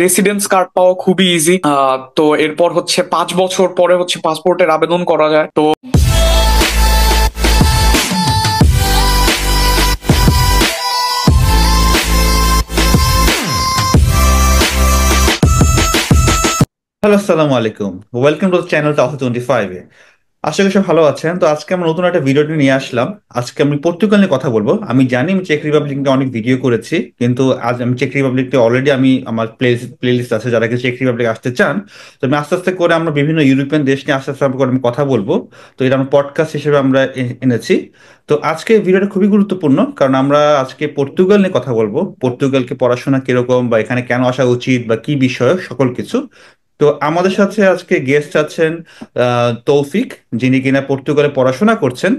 Residence card পাওয়া খুবই easy. তো এরপর হচ্ছে 5 বছর পরে হচ্ছে পাসপোর্টের আবেদন করা যায়। তো হ্যালো, আসসালামু আলাইকুম। ওয়েলকাম টু চ্যানেল টাউথ 25 এ। আশা করি সব ভালো আছেন। তো আজকে আমরা নতুন একটা ভিডিও নিয়ে আসলাম। আজকে আমি পর্তুগাল নিয়ে কথা বলবো। আমি জানি আমি চেক রিপাবলিক নিয়ে অনেক ভিডিও করেছি, কিন্তু আজ আমি চেক রিপাবলিকতে অলরেডি আমি আমার প্লেলিস্ট আছে যারা চেক রিপাবলিক আসতে চান। তো আমি আস্তে আস্তে করে আমরা বিভিন্ন ইউরোপিয়ান দেশ নিয়ে আস্তে আস্তে করে আমি কথা বলবো। তো এটা আমরা পডকাস্ট হিসেবে আমরা এনেছি। তো আজকে ভিডিওটা খুবই গুরুত্বপূর্ণ, কারণ আমরা আজকে পর্তুগাল নিয়ে কথা বলবো। পর্তুগালকে পড়াশোনা কিরকম, বা এখানে কেন আসা উচিত, বা কি বিষয় সকল কিছু। তো আমাদের সাথে আজকে গেস্ট আছেন তৌফিক, যিনি কিনা পর্তুগালে পড়াশোনা করছেন।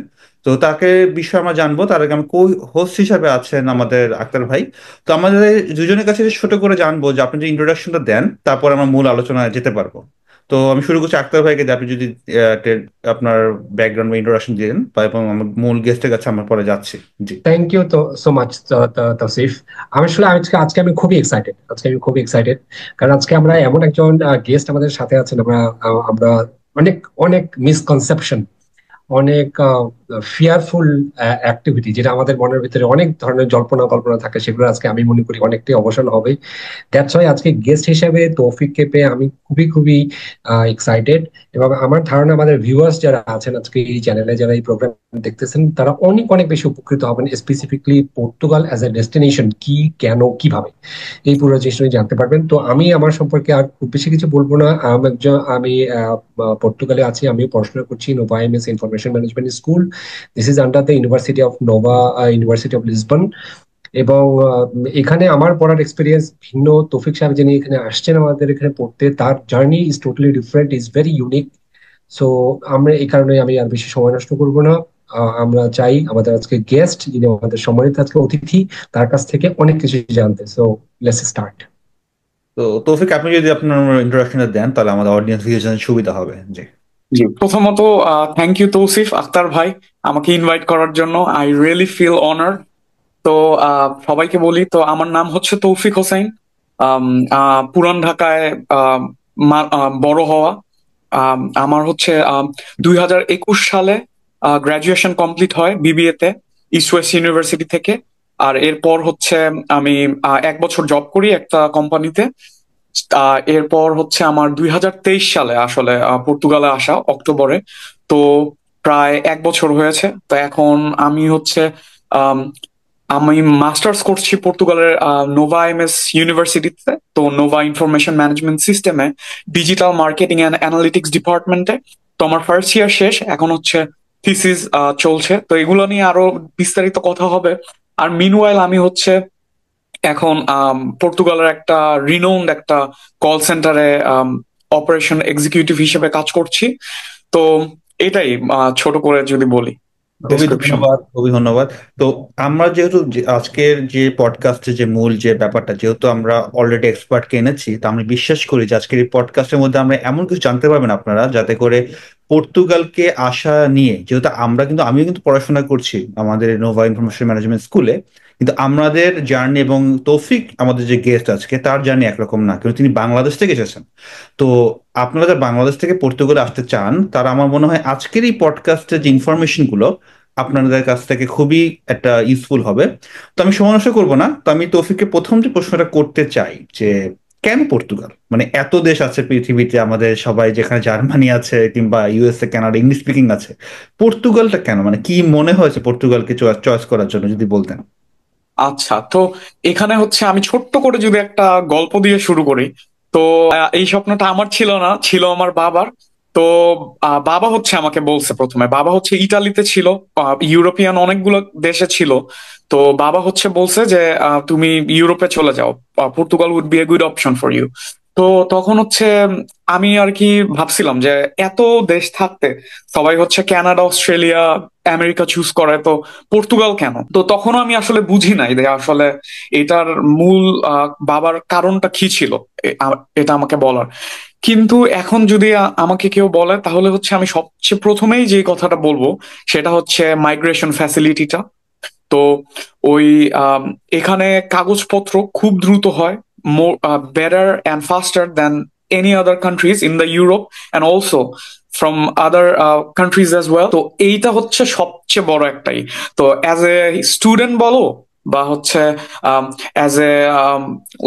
তো তাকে বিষয়ে আমরা জানবো। তার আগে আমি হোস্ট হিসাবে আছেন আমাদের আক্তার ভাই। তো আমাদের দুজনের কাছে ছোট করে জানবো যে আপনি যে ইন্ট্রোডাকশনটা দেন, তারপর আমরা মূল আলোচনায় যেতে পারবো। তো আমি শুরু করছি আক্তার ভাইকে, দিয়ে আপনি যদি আপনার ব্যাকগ্রাউন্ড বা ইন্ট্রোডাকশন দিলেন, বা এবং আমার মূল গেস্টের কাছে আমরা পরে যাচ্ছি। জি। থ্যাংক ইউ তো সো মাচ তৌসিফ। আমি আসলে আজকে আমি খুবই এক্সাইটেড। কারণ আজকে আমরা এমন একজন গেস্ট আমাদের সাথে আছেন। আমরা অনেক অনেক মিসকনসেপশন, অনেক ফিয়ারফুল অ্যাক্টিভিটি, যেটা আমাদের মনের ভিতরে অনেক ধরনের জল্পনা কল্পনা থাকে, সেগুলো আজকে আমি মনে করি অনেকটাই অবসান হবে। দ্যাটস ওয়াই আজকে গেস্ট হিসেবে তৌফিককে পেয়ে আমি খুবই খুবই এক্সাইটেড। এবং আমার ধারণা আমাদের ভিউয়ার্স যারা আছেন আজকে এই চ্যানেলে, যারা এই প্রোগ্রাম দেখতেছেন, তারা অনেক অনেক বেশি উপকৃত হবেন। Specifically Portugal as a destination কি, কেন, কিভাবে এই পুরো জিনিসটা জানতে পারবেন। তো আমি আমার সম্পর্কে আর খুব বেশি কিছু বলবো না। আমি পর্তুগালে আছি, আমিও পড়াশোনা করছি Nova MS information management school. This is under the university of Nova, university of Lisbon. এবং এখানে আমার পড়ার এক্সপিরিয়েন্স ভিন্ন। তৌফিক সাহেব যিনি এখানে আসছেন আমাদের এখানে পড়তে, তার journey is totally different, is very unique. So আমরা এই কারণে আমি আর বেশি সময় নষ্ট করব না। আমরা চাই আমাদের আজকে গেস্ট, যিনি আমাদের সম্মানিত আজকে অতিথি, তার কাছ থেকে অনেক কিছু জানতে। So let's start. তো তৌফিক, আপনি যদি আপনার ইন্ট্রোডাকশনটা দেন, তাহলে আমাদের অডিয়েন্স ভিউয়ার সুবিধা হবে। জি। জি, প্রথমত থ্যাংক ইউ তৌসিফ আক্তার ভাই আমাকে ইনভাইট করার জন্য। I really feel honoured. তো সবাইকে বলি, তো আমার নাম হচ্ছে তৌফিক হোসেন। পুরান ঢাকায় বড় হওয়া। আমার হচ্ছে 2021 সালে গ্রাজুয়েশন কমপ্লিট হয় বিবিএ তে, ইস্ট ওয়েস্ট ইউনিভার্সিটি থেকে। আর এরপর হচ্ছে আমি 1 বছর জব করি একটা কোম্পানিতে। এরপর হচ্ছে আমার 2023 সালে আসলে পর্তুগালে আসা অক্টোবরে। তো প্রায় 1 বছর হয়েছে। তো এখন আমি হচ্ছে আম, আমি মাস্টার্স করছি পর্তুগালের নোভা এমএস ইউনিভার্সিটিতে। তো নোভা ইনফরমেশন ম্যানেজমেন্ট সিস্টেমে, ডিজিটাল মার্কেটিং অ্যান্ড অ্যানালিটিক্স ডিপার্টমেন্টে। তো আমার ফার্স্ট ইয়ার শেষ, এখন হচ্ছে থিসিস চলছে। তো এগুলো নিয়ে আরো বিস্তারিত কথা হবে। আর মিনওয়াইল আমি হচ্ছে এখন পর্তুগালের একটা রিনোন্ড একটা কল সেন্টারে অপারেশন এক্সিকিউটিভ হিসেবে কাজ করছি। তো এটাই ছোট করে যদি বলি খুবই ডেসক্রিপশন। ধন্যবাদ, খুবই ধন্যবাদ। তো আমরা যেহেতু আজকের যে পডকাস্টের যে মূল যে ব্যাপারটা, যেহেতু আমরা অলরেডি এক্সপার্টকে এনেছি, তো আমি বিশ্বাস করি যে আজকের এই পডকাস্টের মধ্যে আমরা এমন কিছু জানতে পারবেন আপনারা, যাতে করে পর্তুগালকে আসা নিয়ে, যেহেতু আমিও কিন্তু পড়াশোনা করছি আমাদের নোভা ইনফরমেশন ম্যানেজমেন্ট স্কুলে, কিন্তু আমাদের জার্নি এবং তৌফিক আমাদের যে গেস্ট আজকে, তার জার্নি একরকম না, কিন্তু তিনি বাংলাদেশ থেকে এসেছেন। তো আপনারা যারা বাংলাদেশ থেকে পর্তুগালে আসতে চান, তারা আমার মনে হয় আজকের এই পডকাস্টের যে ইনফরমেশন গুলো আপনাদের কাছ থেকে খুবই একটা ইউজফুল হবে। তো আমি সময় নষ্ট করবো না। তো আমি তৌফিককে প্রথম যে প্রশ্নটা করতে চাই যে কেন পর্তুগাল? মানে এত দেশ আছে পৃথিবীতে, আমাদের সবাই যেখানে জার্মানি আছে কিংবা ইউএসএ, কানাডা, ইংলিশ স্পিকিং আছে, পর্তুগালটা কেন? মানে কি মনে হয়েছে পর্তুগালকে চয়েস করার জন্য, যদি বলতেন। আচ্ছা, তো এখানে হচ্ছে আমি ছোট্ট করে যদি একটা গল্প দিয়ে শুরু করি। তো এই স্বপ্নটা আমার ছিল না, ছিল আমার বাবার। তো বাবা হচ্ছে আমাকে বলছে, প্রথমে বাবা হচ্ছে ইতালিতে ছিল, ইউরোপিয়ান অনেকগুলো দেশে ছিল। তো বাবা হচ্ছে বলছে যে তুমি ইউরোপে চলে যাও, Portugal would be a good option for you. তো তখন হচ্ছে আমি আর কি ভাবছিলাম যে এত দেশ থাকতে সবাই হচ্ছে কানাডা, অস্ট্রেলিয়া, আমেরিকা চুজ করে, তো পর্তুগাল কেন? তো তখনও আমি আসলে বুঝি নাই যে আসলে এটার মূল বাবার কারণটা কি ছিল, এটা আমাকে বলার। কিন্তু এখন যদি আমাকে কেউ বলে, তাহলে হচ্ছে আমি সবচেয়ে প্রথমেই যে কথাটা বলবো সেটা হচ্ছে মাইগ্রেশন ফ্যাসিলিটিটা। তো ওই আম, এখানে কাগজপত্র খুব দ্রুত হয়, more better and faster than any other countries in the Europe and also from other countries as well. তো এইটা হচ্ছে সবচেয়ে বড় একটাই। তো অ্যাজ এ স্টুডেন্ট বলো বা হচ্ছে as a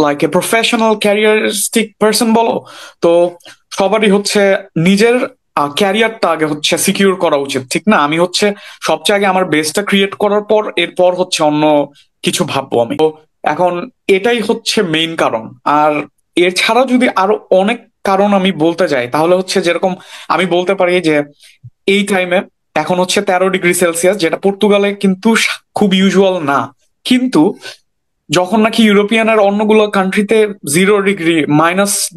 like a professional careeristic person বলো, তো সবারই হচ্ছে নিজের ক্যারিয়ারটা আগে হচ্ছে সিকিউর করা উচিত, ঠিক না? আমি হচ্ছে সবচেয়ে আগে আমার বেসটা ক্রিয়েট করার পর এরপর হচ্ছে অন্য কিছু ভাববো আমি। তো এখন এটাই হচ্ছে মেইন কারণ। আর এছাড়া যদি আরো অনেক কারণ আমি বলতে যাই তাহলে হচ্ছে যেরকম আমি বলতে পারি যে এই টাইমে এখন হচ্ছে 13 ডিগ্রি সেলসিয়াস, যেটা পর্তুগালে কিন্তু খুব ইউজুয়াল না। কিন্তু যখন নাকি ইউরোপিয়ানের অন্যগুলো কান্ট্রিতে 0 ডিগ্রি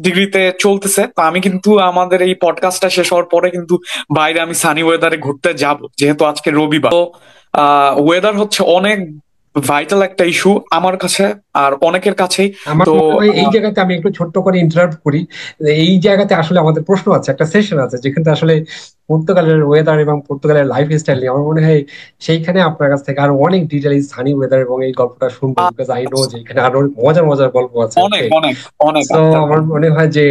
-ডিগ্রিতে চলতেছে, তো আমি কিন্তু আমাদের এই পডকাস্টটা শেষ হওয়ার পরে কিন্তু বাইরে আমি সানি ওয়েদারে ঘুরতে যাব, যেহেতু আজকে রবিবার। তো ওয়েদার হচ্ছে অনেক ভাইটাল একটা ইস্যু আমার কাছে আর অনেকের কাছেই। আমার তো মনে হয় এই জায়গাতে আমি একটু ছোট্ট করে ইন্টারাপ্ট করি। এই জায়গাতে আসলে আমাদের প্রশ্ন আছে, একটা সেশন আছে যেখানে আসলে পর্তুগালের ওয়েদার এবং পর্তুগালের লাইফ স্টাইল নিয়ে আমার মনে হয় সেইখানে আপনার কাছ থেকে আরো অনেক ডিটেইল সানি ওয়েদার এবং এই গল্পটা শুনবো, বিকজ আই নো যে এখানে আরো মজার মজার গল্প আছে। অনেক ওকে, অনেক অনেক সো আফতার আমার ভাই। মনে হয় যে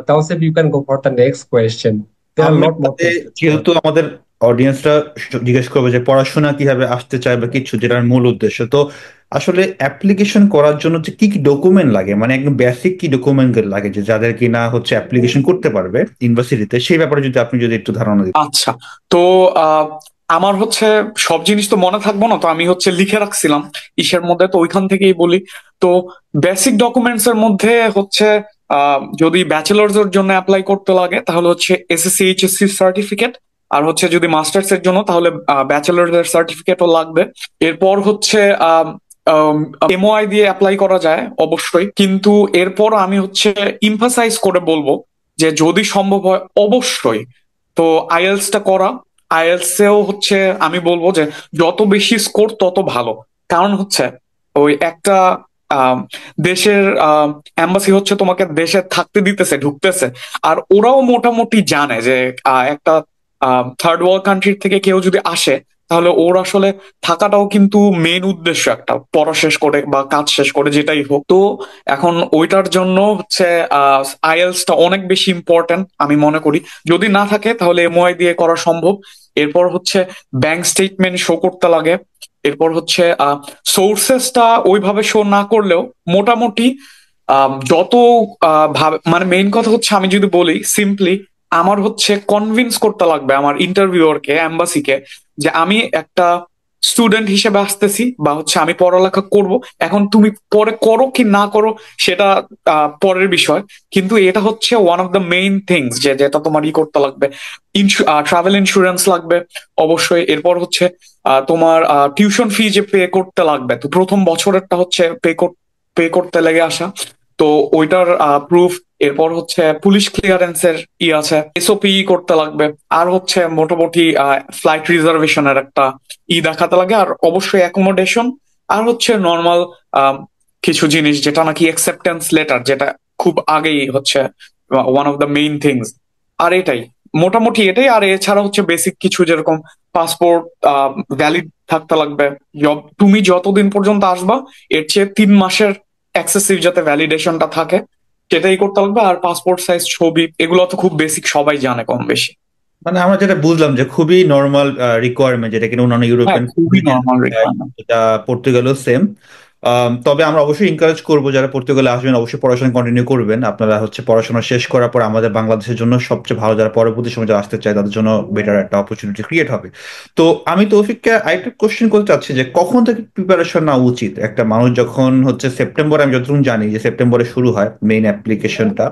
Tausif you can go for the next question, there are আমি লট মোর তাতে, থিংস। যেহেতু আমাদের অডিয়েন্সরা জিজ্ঞেস করবে যে পড়াশোনা কিভাবে আসতে চায় বা কিছু, যেটার মূল উদ্দেশ্য, তো আসলে অ্যাপ্লিকেশন করার জন্য যে কি কি ডকুমেন্ট লাগে, মানে একদম বেসিক কি ডকুমেন্ট লাগে যে যাদের কিনা হচ্ছে অ্যাপ্লিকেশন করতে পারবে ইউনিভার্সিটিতে, সেই ব্যাপারে যদি আপনি যদি একটু ধারণা দিতেন। আচ্ছা, তো আহ, আমার হচ্ছে সব জিনিস তো মনে থাকবো না, তো আমি হচ্ছে লিখে রাখছিলাম ইসের মধ্যে, তো ওইখান থেকেই বলি। তো বেসিক ডকুমেন্টস এর মধ্যে হচ্ছে যদি ব্যাচেলার্স এর জন্য অ্যাপ্লাই করতে লাগে তাহলে হচ্ছে এসএসসি এইচএসসি সার্টিফিকেট, আর হচ্ছে যদি মাস্টার্স এর জন্য তাহলে ব্যাচেলার্স এর সার্টিফিকেটও লাগবে। এরপর হচ্ছে এমওআই দিয়ে অ্যাপ্লাই করা যায় অবশ্যই, কিন্তু এরপর আমি হচ্ছে ইমফাসাইজ করে বলবো যে যদি সম্ভব হয় অবশ্যই তো আইএলটিএস করা। আইএলটিএস এও হচ্ছে আমি বলবো যে যত বেশি স্কোর তত ভালো। কারণ হচ্ছে ওই একটা আহ, দেশের এম্বাসি হচ্ছে তোমাকে দেশে থাকতে দিতেছে, ঢুকতেছে, আর ওরাও মোটামুটি জানে যে একটা থার্ড ওয়ার্ল্ড কান্ট্রি থেকে কেউ যদি আসে তাহলে ওর আসলে থাকাটাও কিন্তু মেন উদ্দেশ্য একটা, পড়া শেষ করে বা কাজ শেষ করে যেটাই হোক। তো এখন ওইটার জন্য হচ্ছে আইএলটিএসটা অনেক বেশি ইম্পর্টেন্ট আমি মনে করি। যদি না থাকে তাহলে এমওআই দিয়ে করা সম্ভব। এরপর হচ্ছে ব্যাংক স্টেটমেন্ট শো করতে লাগে। এরপর হচ্ছে সোর্সেসটা ওইভাবে শো না করলেও মোটামুটি যত মানে মেইন কথা হচ্ছে আমি যদি বলি সিম্পলি, আমার হচ্ছে কনভিন্স করতে লাগবে আমার ইন্টারভিউয়ারকে, এম্বাসিকে, যে আমি একটা স্টুডেন্ট হিসেবে আসতেছি বা হচ্ছে আমি পড়ালেখা করব। এখন তুমি পরে করো কি না করো সেটা পরের বিষয়, কিন্তু এটা হচ্ছে one of the main things যে যেটা তোমার করতে লাগবে। ট্রাভেল ইন্স্যুরেন্স লাগবে অবশ্যই। এরপর হচ্ছে তোমার টিউশন ফি যে পে করতে লাগবে, তো প্রথম বছরেরটা হচ্ছে পে করতে লেগে আসা, তো ওইটার প্রুফ। এরপর হচ্ছে পুলিশ ক্লিয়ারেন্সের আছে, এসওপি করতে লাগবে। আর হচ্ছে মোটামুটি ফ্লাইট রিজার্ভেশনের একটা দেখাতে লাগে, আর অবশ্যই অ্যাকোমোডেশন। আর হচ্ছে নর্মাল কিছু জিনিস যেটা নাকি অ্যাকসেপ্টেন্স লেটার, যেটা খুব আগেই হচ্ছে one of the main things. আর এটাই মোটামুটি এটাই। আর এছাড়া হচ্ছে বেসিক কিছু যেরকম পাসপোর্ট ভ্যালিড থাকতে লাগবে। তুমি যতদিন পর্যন্ত আসবা এর চেয়ে 3 মাসের এক্সেসিভ যাতে ভ্যালিডেশনটা থাকে সেটাই করতে লাগবে। আর পাসপোর্ট সাইজ ছবি, এগুলো তো খুব বেসিক, সবাই জানে কম বেশি। মানে আমরা যেটা বুঝলাম যে খুবই নর্মাল রিকোয়ারমেন্ট, যেটা কিনা অন্যান্য হ্যাঁ, ইউরোপিয়ান খুবই নর্মাল রিকোয়ারমেন্ট। এটা পর্তুগালও সেম। তবে আমরা অবশ্যই এনকারেজ করবো যারা পর্তুগালে আসবেন অবশ্যই পড়াশোনা কন্টিনিউ করবেন। আপনারা হচ্ছে পড়াশোনা শেষ করার পর আমাদের বাংলাদেশের জন্য সবচেয়ে ভালো, যারা পরবর্তী সময় যারা আসতে চায় তাদের জন্য বেটার একটা অপরচুনিটি ক্রিয়েট হবে। তো আমি তৌফিককে আরেকটা কোশ্চেন করতে চাচ্ছি যে কখন থেকে প্রিপারেশন নেওয়া উচিত একটা মানুষ, যখন হচ্ছে সেপ্টেম্বর, আমি যতটুকু জানি যে সেপ্টেম্বরে শুরু হয় মেইন অ্যাপ্লিকেশনটা,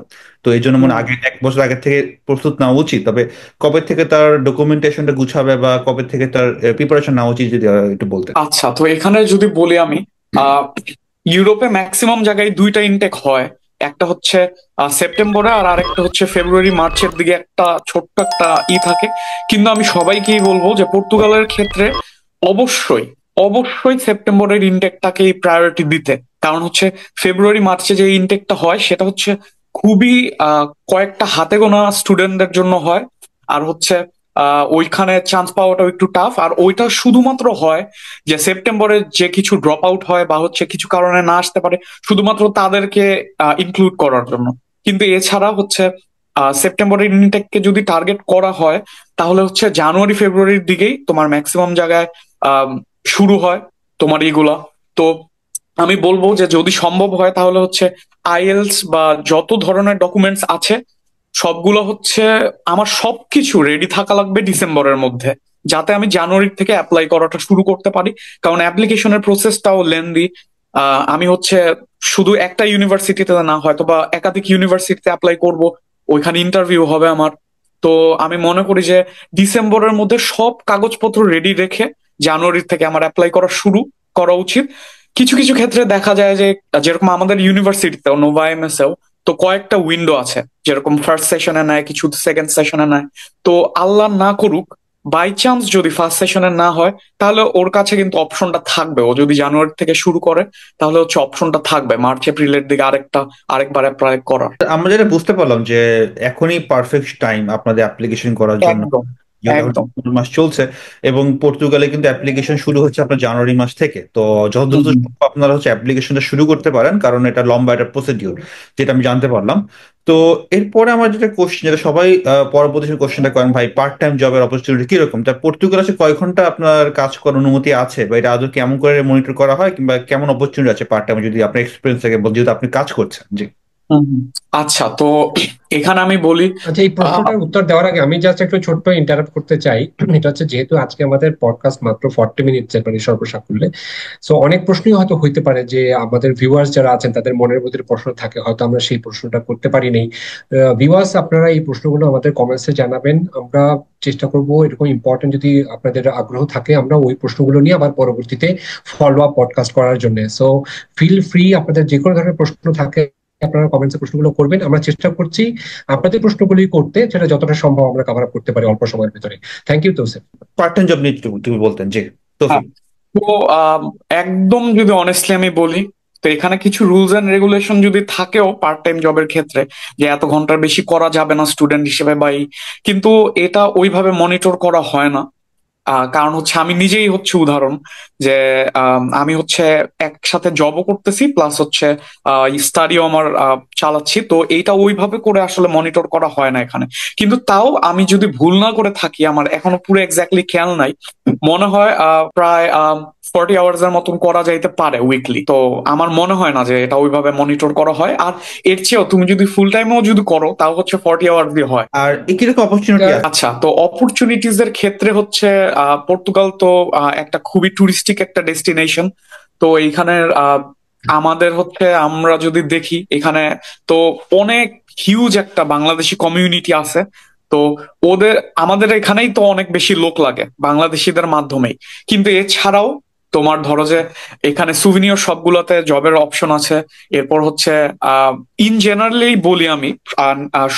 তো এই জন্য মনে হয় আগে 1 বছর আগে থেকে প্রস্তুত নেওয়া উচিত। তবে কবে থেকে তার ডকুমেন্টেশনটা গুছাবে বা কবে থেকে তার প্রিপারেশন নেওয়া উচিত যদি একটু বলতেন। আচ্ছা, তো এখানে যদি বলি আমি, আহ ইউরোপে ম্যাক্সিমাম জায়গায় দুইটা ইনটেক হয়। একটা হচ্ছে সেপ্টেম্বরে, আর আরেকটা হচ্ছে ফেব্রুয়ারি মার্চের দিকে একটা ছোট্ট একটা থাকে। কিন্তু আমি সবাইকেই বলবো যে পর্তুগালের ক্ষেত্রে অবশ্যই অবশ্যই সেপ্টেম্বরের ইনটেকটাকেই প্রায়োরিটি দিতে। কারণ হচ্ছে ফেব্রুয়ারি মার্চে যে ইনটেকটা হয় সেটা হচ্ছে খুবই কয়েকটা হাতে গোনা স্টুডেন্টদের জন্য হয়। আর হচ্ছে ওইখানে চান্স পাওয়াটা একটু টাফ। আর ওইটা শুধুমাত্র হয় যে সেপ্টেম্বরে যে কিছু ড্রপ আউট হয় বা হচ্ছে কিছু কারণে না আসতে পারে, শুধুমাত্র তাদেরকে ইনক্লুড করার জন্য। কিন্তু এছাড়া হচ্ছে সেপ্টেম্বরের ইনটেককে যদি টার্গেট করা হয়, তাহলে হচ্ছে জানুয়ারি ফেব্রুয়ারির দিকেই তোমার ম্যাক্সিমাম জায়গায় আম, শুরু হয় তোমার এইগুলা। তো আমি বলবো যে যদি সম্ভব হয় তাহলে হচ্ছে আইএলস বা যত ধরনের ডকুমেন্টস আছে সবগুলো হচ্ছে আমার সবকিছু রেডি থাকা লাগবে ডিসেম্বরের মধ্যে, যাতে আমি জানুয়ারি থেকে অ্যাপ্লাই করাটা শুরু করতে পারি। কারণ অ্যাপ্লিকেশনের প্রসেসটাও লেন্দি। আমি হচ্ছে শুধু একটা ইউনিভার্সিটিতে না, হয়তো বা একাধিক ইউনিভার্সিটিতে অ্যাপ্লাই করব, ওইখানে ইন্টারভিউ হবে আমার। তো আমি মনে করি যে ডিসেম্বরের মধ্যে সব কাগজপত্র রেডি রেখে জানুয়ারি থেকে আমার অ্যাপ্লাই করা শুরু করা উচিত। কিছু কিছু ক্ষেত্রে দেখা যায় যে যেরকম আমাদের ইউনিভার্সিটিতেও নোভা এমএসএও তো কয়েকটা উইন্ডো আছে, যেরকম ফার্স্ট সেশনে নেয়, কিছু সেকেন্ড সেশনে নেয়। তো আল্লাহ না করুক, বাই চান্স যদি ফার্স্ট সেশনে না হয়, তাহলে ওর কাছে কিন্তু অপশনটা থাকবে। ও যদি জানুয়ারি থেকে শুরু করে তাহলে হচ্ছে অপশনটা থাকবে মার্চ এপ্রিলের দিকে আরেকবার অ্যাপ্লাই করার। আমরা যেটা বুঝতে পারলাম যে এখনই পারফেক্ট টাইম আপনাদের অ্যাপ্লিকেশন করার জন্য, একদম, যেহেতু এখন একদম। ডিসেম্বর মাস চলছে এবং পর্তুগালে কিন্তু অ্যাপ্লিকেশন শুরু হচ্ছে আপনার জানুয়ারি মাস থেকে। তো যত হুম, দ্রুত হুম। সম্ভব আপনারা হচ্ছে অ্যাপ্লিকেশনটা শুরু করতে পারেন, কারণ এটা লম্বা একটা প্রসিডিউর, যেটা আমি জানতে পারলাম। তো এরপরে আমার যেটা কোশ্চেন, যেটা সবাই পরবর্তী কোশ্চেনটা করেন, ভাই পার্ট টাইম জবের অপরচুনিটি কিরকম, তা পর্তুগাল আছে কয় ঘন্টা আপনার কাজ করার অনুমতি আছে, বা এটা আদৌ কেমন করে মনিটর করা হয়, কিংবা কেমন অপরচুনিটি আছে পার্ট টাইম, যদি আপনার এক্সপিরিয়েন্স থেকে যেহেতু আপনি কাজ করছেন। জি। হুম, হুম। আচ্ছা, তো এখানে আমি বলি। আচ্ছা, এই আহ, প্রশ্নটার উত্তর দেওয়ার আগে আমি জাস্ট একটু ছোট্ট ইন্টারাপ্ট করতে চাই। এটা হচ্ছে, যেহেতু আজকে আমাদের পডকাস্ট মাত্র 40 মিনিট, মানে সর্বসাকুল্যে, সো অনেক প্রশ্নই হয়তো হইতে পারে যে আমাদের ভিউয়ার্স যারা আছেন তাদের মনের মধ্যে প্রশ্ন থাকে, হয়তো আমরা সেই প্রশ্নটা করতে পারি নাই। ভিউয়ার্স, আপনারা এই প্রশ্নগুলো আমাদের কমেন্টসে জানাবেন। আমরা চেষ্টা করব এরকম ইম্পর্টেন্ট, যদি আপনাদের আগ্রহ থাকে, আমরা ওই প্রশ্নগুলো নিয়ে আবার পরবর্তীতে ফলো আপ পডকাস্ট করার জন্য। সো ফিল ফ্রি, আপনাদের যে কোনো ধরনের প্রশ্ন থাকে আপনারা কমেন্টসে প্রশ্নগুলো করবেন। আমরা চেষ্টা করছি আপনাদের প্রশ্নগুলি করতে, যেটা যতটা সম্ভব আমরা কভার আপ করতে পারি অল্প সময়ের ভিতরে। Thank you Tausif. Part time job নিয়ে তুমি বলতেন, জি। হ্যাঁ, তৌফিক। তো একদম যদি অনেস্টলি আমি বলি, তো এখানে কিছু রুলস এন্ড রেগুলেশন যদি থাকেও পার্ট টাইম জবের ক্ষেত্রে, যে এত ঘন্টার বেশি করা যাবে না স্টুডেন্ট হিসেবে কিন্তু এটা ওইভাবে মনিটর করা হয় না। কারণ হচ্ছে আমি নিজেই হচ্ছে উদাহরণ যে আমি হচ্ছে একসাথে জবও করতেছি, প্লাস হচ্ছে স্টাডিও আমার চালাচ্ছি। তো এইটা ওইভাবে করে আসলে মনিটর করা হয় না এখানে। কিন্তু তাও আমি যদি ভুল না করে থাকি, আমার এখনো পুরো এক্স্যাক্টলি খেয়াল নাই, মনে হয় প্রায় 40 আওয়ার্স এর মতন করা যাইতে পারে উইকলি। তো আমার মনে হয় না যে এটা ওইভাবে মনিটর করা হয়। আর এর চেয়েও তুমি যদি ফুল টাইমেও যদি করো, তাও হচ্ছে 40 আওয়ার্স দিয়ে হয়। আর কিরকম অপরচুনিটি আছে? আচ্ছা, তো অপরচুনিটিজ এর ক্ষেত্রে হচ্ছে পর্তুগাল তো একটা খুবই টুরিস্টিক একটা ডেস্টিনেশন। তো এইখানের আমাদের হচ্ছে আমরা যদি দেখি এখানে, তো অনেক হিউজ একটা বাংলাদেশি কমিউনিটি আছে। তো আমাদের এখানেই তো অনেক বেশি লোক লাগে বাংলাদেশিদের মাধ্যমেই। কিন্তু এছাড়াও তোমার ধরো যে এখানে সুভিনিয়র সবগুলোতে জবের অপশন আছে। এরপর হচ্ছে ইন জেনারেলি বলি আমি,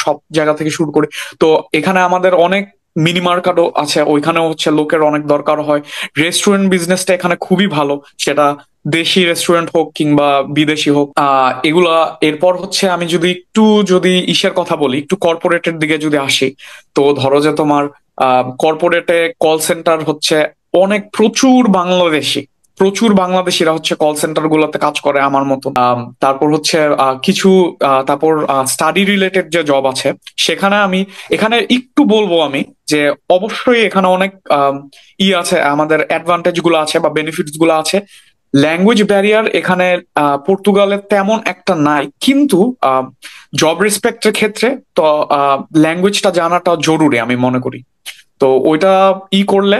সব জায়গা থেকে শুরু করি। তো এখানে আমাদের অনেক মিনি মার্কেটও আছে, ওইখানেও হচ্ছে লোকের অনেক দরকার হয়। রেস্টুরেন্ট বিজনেসটা এখানে খুবই ভালো, সেটা দেশি রেস্টুরেন্ট হোক কিংবা বিদেশি হোক এগুলা। এরপর হচ্ছে আমি যদি ইসের কথা বলি, একটু কর্পোরেটের দিকে যদি আসি, তো ধরো যে তোমার কর্পোরেটে কল সেন্টার হচ্ছে অনেক প্রচুর বাংলাদেশিরা হচ্ছে কল সেন্টার গুলোতে কাজ করে আমার মতো। তারপর হচ্ছে কিছু তারপর স্টাডি রিলেটেড যে জব আছে, সেখানে এখানে একটু বলবো আমি যে অবশ্যই এখানে অনেক আছে, আমাদের অ্যাডভান্টেজ গুলো আছে বা বেনিফিটস গুলো আছে। ল্যাঙ্গুয়েজ ব্যারিয়ার এখানে পর্তুগালে তেমন একটা নাই, কিন্তু জব রেসপেক্টের ক্ষেত্রে তো ল্যাঙ্গুয়েজটা জানাটা জরুরি আমি মনে করি। তো ওইটা করলে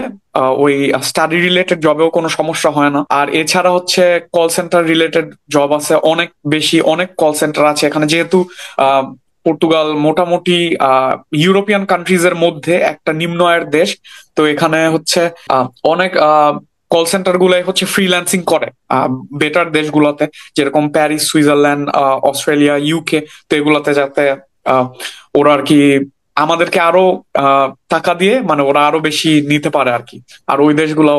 ওই স্টাডি রিলেটেড জবেও কোনো সমস্যা হয় না। আর এছাড়া হচ্ছে কল সেন্টার রিলেটেড জব আছে অনেক বেশি, অনেক কল সেন্টার আছে এখানে, যেহেতু আহ, পর্তুগাল মোটামুটি ইউরোপিয়ান কান্ট্রিজ এর মধ্যে একটা নিম্ন আয়ের দেশ। তো এখানে হচ্ছে অনেক কল সেন্টার গুলাই হচ্ছে ফ্রিল্যান্সিং করে বেটার দেশগুলোতে, যেরকম প্যারিস, সুইজারল্যান্ড, অস্ট্রেলিয়া, ইউকে। তো এগুলাতে যাতে আহ, ওরা আর কি আমাদেরকে আরো টাকা দিয়ে, মানে ওরা আরো বেশি নিতে পারে আর কি। আর ওই দেশগুলো